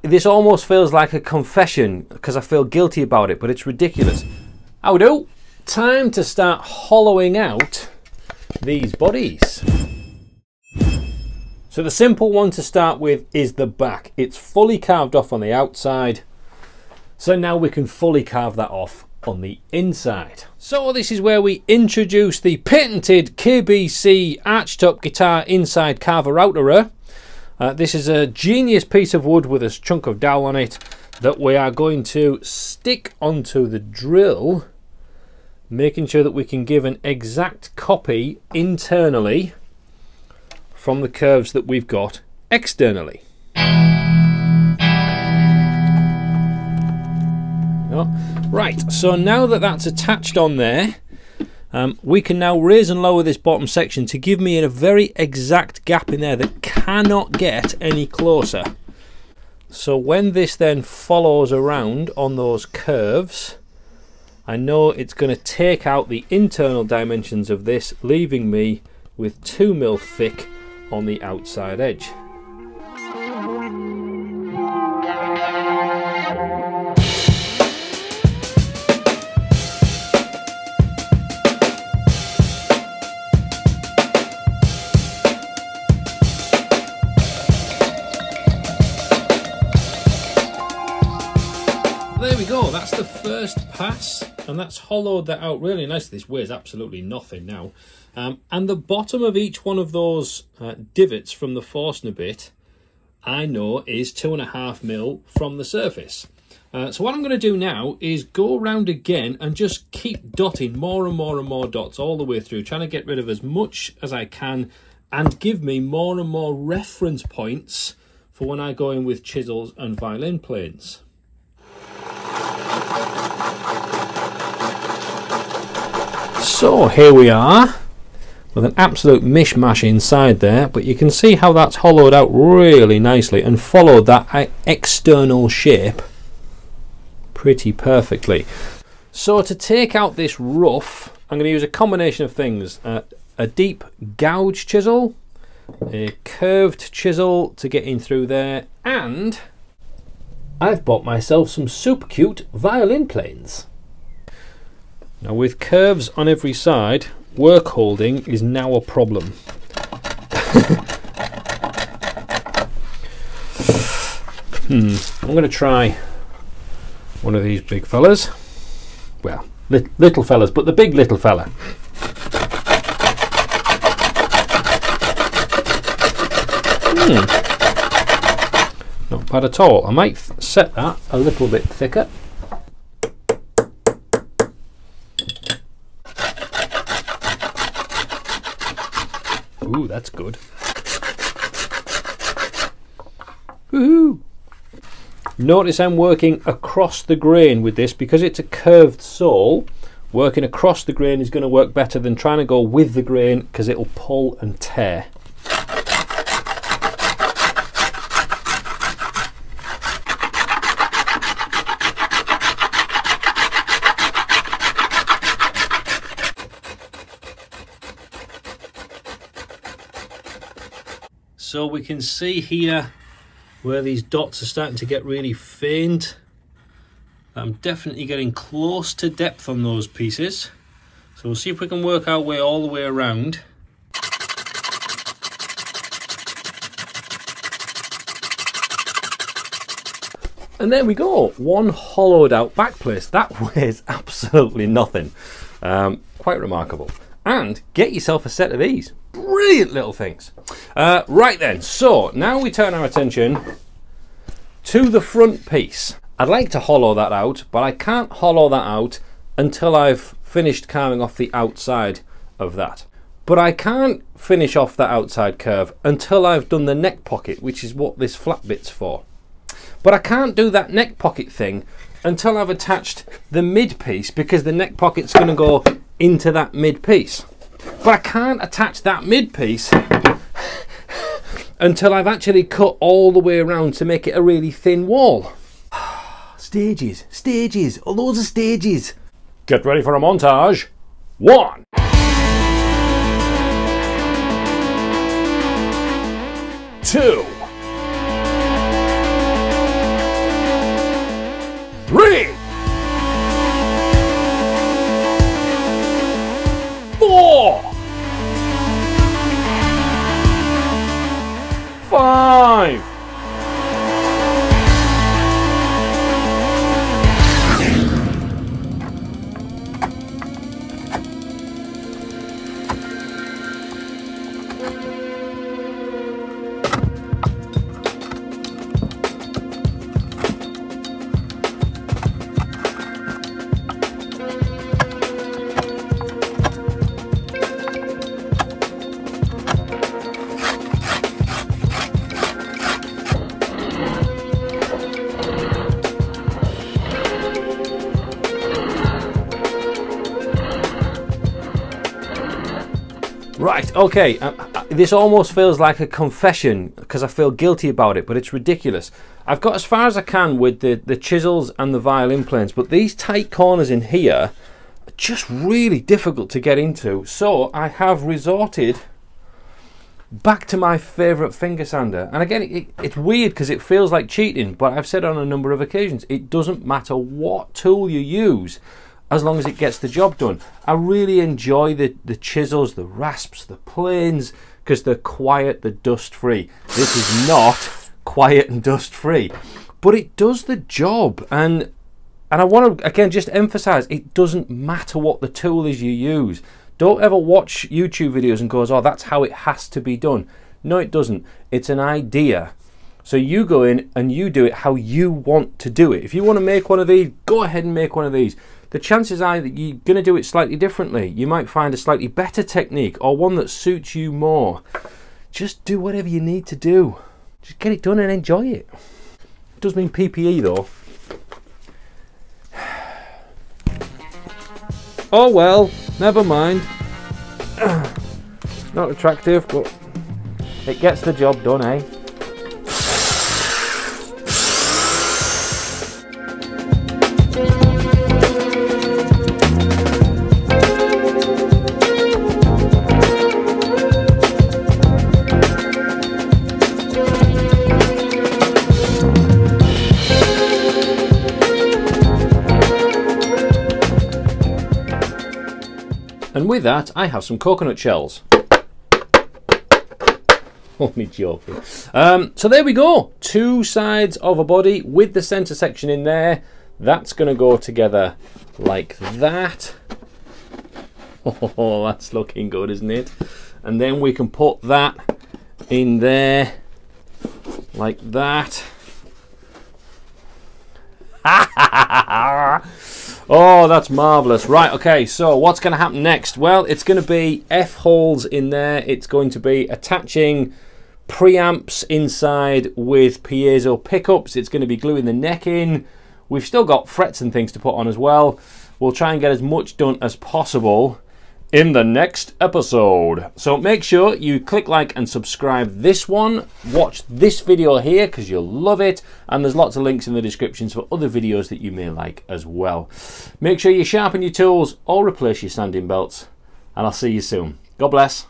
This almost feels like a confession because I feel guilty about it, but it's ridiculous. How do? Time to start hollowing out these bodies. So the simple one to start with is the back. It's fully carved off on the outside. So now we can fully carve that off on the inside. So this is where we introduce the patented KBC Archtop Guitar inside carver outerer. This is a genius piece of wood with a chunk of dowel on it that we are going to stick onto the drill, making sure that we can give an exact copy internally from the curves that we've got externally. Right, so now that that's attached on there, we can now raise and lower this bottom section to give me a very exact gap in there that cannot get any closer. So when this then follows around on those curves, I know it's going to take out the internal dimensions of this, leaving me with 2mm thick on the outside edge. There we go, that's the first pass, and that's hollowed that out really nicely. This weighs absolutely nothing now. And the bottom of each one of those divots from the Forstner bit, I know is 2.5mm from the surface. So what I'm going to do now is go around again and just keep dotting more and more and more dots all the way through, trying to get rid of as much as I can and give me more and more reference points for when I go in with chisels and violin planes. So here we are with an absolute mishmash inside there, but you can see how that's hollowed out really nicely and followed that external shape pretty perfectly. So to take out this rough, I'm going to use a combination of things, a deep gouge chisel, a curved chisel to get in through there, and I've bought myself some super cute violin planes. Now with curves on every side, work holding is now a problem. I'm going to try one of these big fellas. Well, little fellas, but the big little fella. Not bad at all. I might set that a little bit thicker. Ooh, that's good. Woohoo! Notice I'm working across the grain with this because it's a curved sole. Working across the grain is going to work better than trying to go with the grain because it'll pull and tear. So we can see here where these dots are starting to get really faint. I'm definitely getting close to depth on those pieces. So we'll see if we can work our way all the way around. And there we go, one hollowed out back place. That weighs absolutely nothing. Quite remarkable. And get yourself a set of these. Brilliant little things. Right then, so now we turn our attention to the front piece. I'd like to hollow that out, but I can't hollow that out until I've finished carving off the outside of that. But I can't finish off that outside curve until I've done the neck pocket, which is what this flat bit's for. But I can't do that neck pocket thing until I've attached the mid piece, because the neck pocket's going to go into that mid piece. But I can't attach that mid piece until I've actually cut all the way around to make it a really thin wall. Stages, stages, all those are stages. Get ready for a montage. 1. 2. Right, okay, this almost feels like a confession because I feel guilty about it, but it's ridiculous. I've got as far as I can with the chisels and the violin planes, but these tight corners in here are just really difficult to get into. So I have resorted back to my favourite finger sander. And again, it's weird because it feels like cheating, but I've said on a number of occasions, it doesn't matter what tool you use, as long as it gets the job done. I really enjoy the chisels, the rasps, the planes, because they're quiet, they're dust free. This is not quiet and dust free, but it does the job. And I want to again just emphasize, it doesn't matter what the tool is you use. Don't ever watch YouTube videos and go, oh, that's how it has to be done. No, it doesn't. It's an idea. So you go in and you do it how you want to do it. If you want to make one of these, go ahead and make one of these. The chances are that you're going to do it slightly differently. You might find a slightly better technique or one that suits you more. Just do whatever you need to do. Just get it done and enjoy it. It does mean PPE though. Oh well, never mind. Not attractive, but it gets the job done, eh? And with that, I have some coconut shells. Only joking. So there we go. Two sides of a body with the center section in there. That's going to go together like that. Oh, that's looking good, isn't it? And then we can put that in there like that. Oh, that's marvellous. Right, okay, so what's going to happen next? Well, it's going to be F-holes in there. It's going to be attaching preamps inside with piezo pickups. It's going to be gluing the neck in. We've still got frets and things to put on as well. We'll try and get as much done as possible in the next episode. So make sure you click like and subscribe this one. Watch this video here because you'll love it. And there's lots of links in the descriptions for other videos that you may like as well. Make sure you sharpen your tools or replace your sanding belts. And I'll see you soon. God bless.